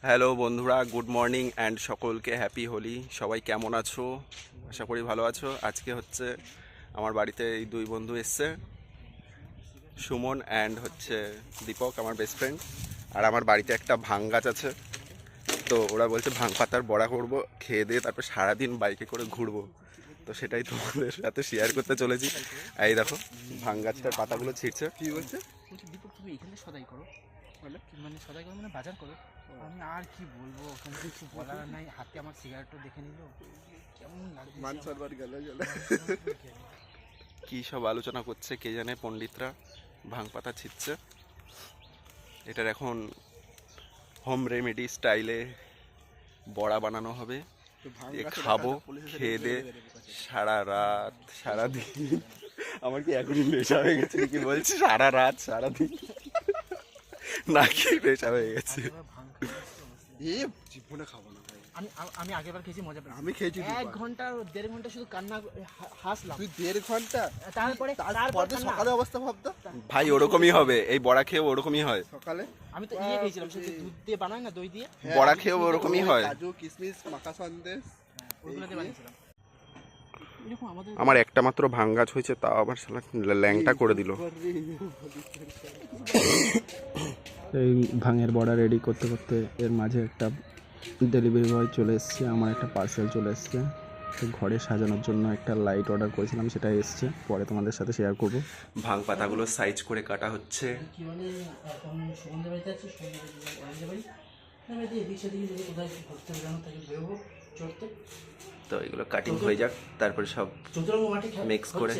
Hello বন্ধুরা, good morning and সকলকে happy Holi. সবাই কেমন আছো? আশা করি ভালো আছো। আজকে হচ্ছে আমার বাড়িতে এই দুই বন্ধু এসছে, সুমন অ্যান্ড হচ্ছে দীপক, আমার বেস্ট ফ্রেন্ড। আর আমার বাড়িতে একটা ভাং গাছ আছে, তো ওরা বলছে ভাং পাতার বড়া করবো, খেয়ে দিয়ে তারপর সারাদিন বাইকে করে ঘুরবো। তো সেটাই তোমাদের সাথে শেয়ার করতে চলেছি। এই দেখো, ভাং গাছটার পাতাগুলো ছিঁড়ছে। কি বলছে? বলছি দীপক তুমি এখানে সদাই করো, মানে সদাই করো মানে বাজার করো। আমি আর কি বলবো, ওখানে কিছু বলার নাই। হাতে আমার সিগারেটও দেখে নিল, কেমন লাগছে। মান সরবার গেল কী সব আলোচনা করছে কে জানে পণ্ডিতরা। ভাং পাতা ছিঁড়ছে, এটার এখন হোম রেমেডি স্টাইলে বড়া বানানো হবে, দিয়ে খাবো। খেয়ে দে সারা রাত সারাদিন। আমার কি এখনই নেশা হয়ে গেছে কি বলছি? সারা রাত সারাদিন নাকি নেশা হয়ে গেছে? এ জীবনে খাবো না ভাই। আমি আমি আগেরবার খেয়েছি, মজা পেলাম। আমি খেয়েছি 1 ঘন্টা 1.5 ঘন্টা শুধু কান্না হাসলাম। তুই 1.5 ঘন্টা তারপরে সকালে অবস্থা ভাবতো। ভাই ওরকমই হবে, এই বড়া খেয়েও ওরকমই হয়। সকালে আমি তো খেয়েছিলাম, সে দুধ দিয়ে বানায় না, দই দিয়ে, বড়া খেয়েও ওরকমই হয়। কাজু কিশমিশ মাখা সন্দেশ ওগুলো দিয়ে বানিয়েছিলাম। এরকম আমাদের আমার একটা মাত্র ভাং গাছ হয়েছে, তাও আবার শালা ল্যাংটা করে দিল। এই ভাঙের বড়া রেডি করতে করতে এর মাঝে একটা ডেলিভারি বয় চলে এসছে, আমার একটা পার্সেল চলে এসছে। তো ঘরে সাজানোর জন্য একটা লাইট অর্ডার করেছিলাম, সেটা এসছে, পরে তোমাদের সাথে শেয়ার করব। ভাং পাতাগুলো সাইজ করে কাটা হচ্ছে। কি বলে, এখন সুগন্ধের বাড়িতে আছে, সুগন্ধের অরেঞ্জের বাড়ি, আমি এদিক সেদিকে যদি কোথায় ঘুরতে বেরোনো থাকে বেরোবো চড়তে। তো এগুলো কাটিং হয়ে যাক, তারপরে সব চতুরঙ্গ মাটি মিক্স করে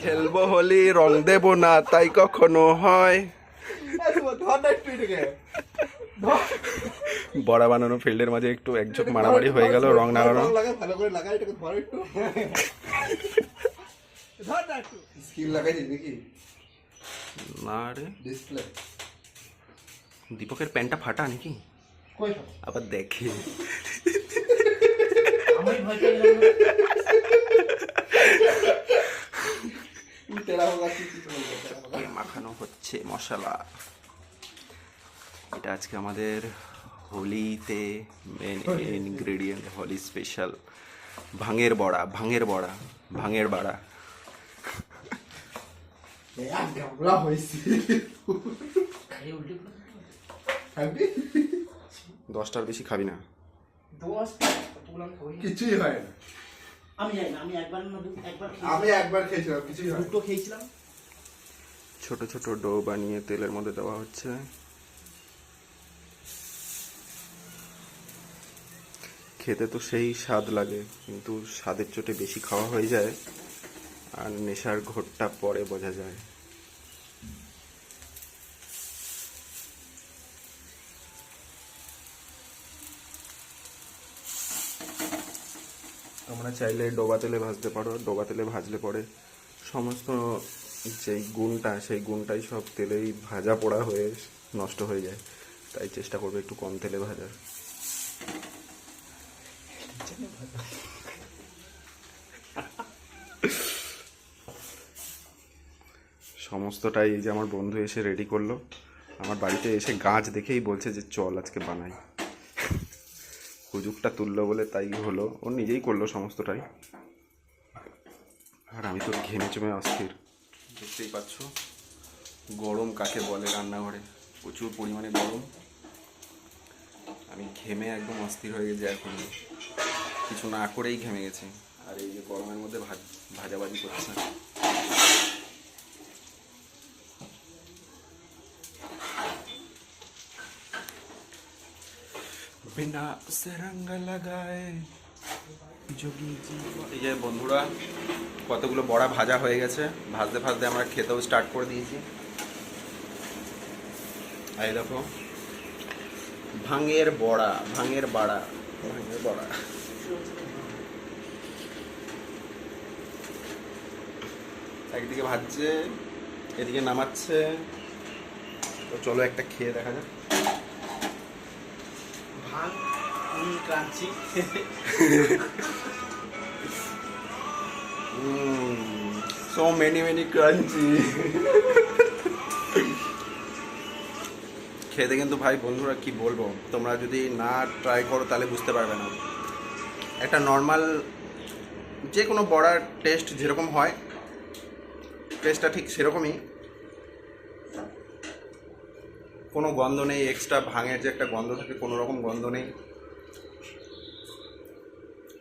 খেলবো হোলি। রং দেব না তাই কখনো হয়। বড়া বানানো ফিল্ডের মাঝে একটু একঝোঁক মারামারি হয়ে গেল, রং লাগানো। ভালো করে লাগাই, এটাকে ধর একটু। ধর না একটু। স্কিল লাগাই দিবি কি? না রে, ডিসপ্লে। দীপকের প্যান্টটা ফাটা নাকি? কই আবার দেখে আমি ভয় পেয়ে গেলাম। তেরা হোগা কি বলবো? মাখানো হচ্ছে মশলা। এটা আজকে আমাদের হোলিতে মেন ইনগ্রেডিয়েন্ট, হোলি স্পেশাল ভাঙের বড়া। ভাঙের বড়া, ভাঙের বড়া। গামলা হয়েছে। খালি উল্টে খাবি? 10টার বেশি খাবি না। কিছুই হয় না। আমি জানি না, আমি একবার আমি একবার খেয়েছিলাম, কিছুই হয় না। দুটো খেয়েছিলাম। ছোট ছোট ডো বানিয়ে তেলের মধ্যে দেওয়া হচ্ছে। খেতে তো সেই স্বাদ লাগে, কিন্তু স্বাদের চোটে বেশি খাওয়া হয়ে যায়, আর নেশার ঘোরটা পরে বোঝা যায়। তোমরা চাইলে ডোবা তেলে ভাজতে পারো। ডোবা তেলে ভাজলে পরে সমস্ত যেই গুণটা, সেই গুণটাই সব তেলেই ভাজা পোড়া হয়ে নষ্ট হয়ে যায়। তাই চেষ্টা করবে একটু কম তেলে ভাজার। সমস্তটাই এই যে আমার বন্ধু এসে রেডি করলো। আমার বাড়িতে এসে গাছ দেখেই বলছে যে চল আজকে বানাই। হুজুকটা তুললো বলে তাই হলো, ও নিজেই করলো সমস্তটাই। আর আমি তো ঘেমে চমে অস্থির, দেখতেই পাচ্ছ গরম কাকে বলে। রান্নাঘরে প্রচুর পরিমাণে গরম, আমি ঘেমে একদম অস্থির হয়ে গেছি। এখন কিছু না করেই ঘেমে গেছি, আর এই যে গরমের মধ্যে ভাজাভাজি করছে। বিনা উসে রঙ লাগায়ে যোগী জীবন। এই যে বন্ধুরা, কতগুলো বড়া ভাজা হয়ে গেছে। ভাজতে ভাজতে আমরা খেতেও স্টার্ট করে দিয়েছি। এই দেখো, ভাঙের বড়া, ভাঙের বড়া, ভাঙের বড়া। একদিকে ভাজছে, এদিকে নামাচ্ছে। তো চলো একটা খেয়ে দেখা যাক। ভাং ক্রাঞ্চি। So many crunchy. খেতে কিন্তু ভাই বন্ধুরা কি বলবো, তোমরা যদি না ট্রাই করো তাহলে বুঝতে পারবে না। একটা নর্মাল যে কোনো বড়ার টেস্ট যেরকম হয়, টেস্টটা ঠিক সেরকমই। কোনো গন্ধ নেই, এক্সট্রা ভাঙের যে একটা গন্ধ থাকে কোনো রকম গন্ধ নেই,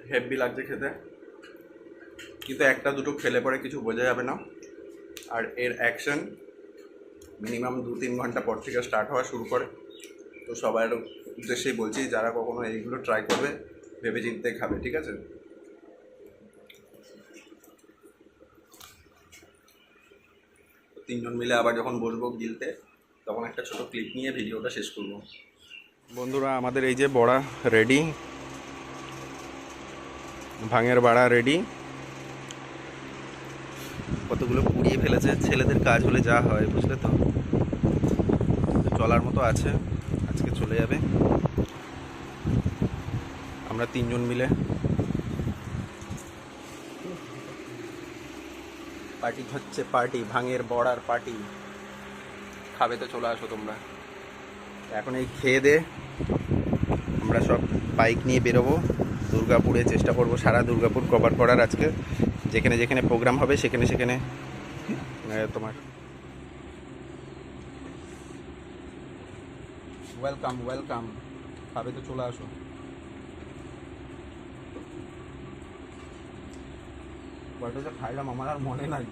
হেভি লাগছে খেতে। কিন্তু একটা দুটো খেলে পরে কিছু বোঝা যাবে না। আর এর অ্যাকশন মিনিমাম 2-3 ঘন্টা পর থেকে স্টার্ট হওয়া শুরু করে। তো সবার উদ্দেশ্যেই বলছি, যারা কখনো এইগুলো ট্রাই করবে ভেবে চিন্তে খাবে, ঠিক আছে? তিনজন মিলে আবার যখন বসবো গিলতে, তখন একটা ছোট ক্লিপ নিয়ে ভিডিওটা শেষ করব। বন্ধুরা আমাদের এই যে বড়া রেডি, ভাঙের বড়া রেডি। কতগুলো পুড়িয়ে ফেলেছে, ছেলেদের কাজ হলে যা হয় বুঝলে তো। চলার মতো আছে, আজকে চলে যাবে। আমরা তিনজন মিলে পার্টি হচ্ছে, পার্টি ভাঙের বড়ার পার্টি। খাবে তো চলে আসো তোমরা। এখন এই খেয়ে দে আমরা সব বাইক নিয়ে বেরোবো দুর্গাপুরে। চেষ্টা করবো সারা দুর্গাপুর কভার করার আজকে। যেখানে যেখানে প্রোগ্রাম হবে সেখানে সেখানে তোমার ওয়েলকাম ওয়েলকাম। খাবে তো চলে আসো। বলতে যে খাইলাম আমার আর মনে নাই।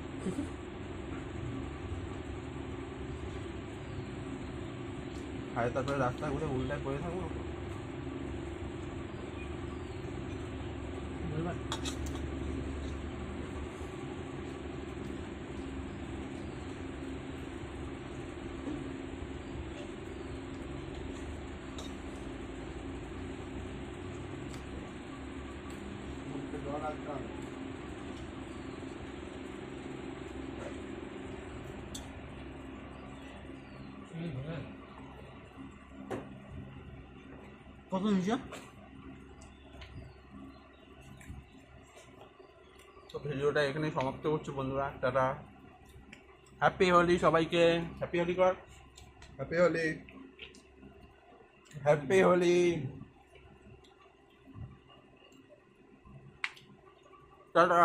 খাই তারপরে রাস্তায় ঘুরে উল্টায় পড়ে থাকবো। কত নিচে? তো ভিডিওটা এখানেই সমাপ্ত করছি বন্ধুরা। টাটা, হ্যাপি হোলি সবাইকে। হ্যাপি হোলি কর, happy Holi. Happy Holi. Tata.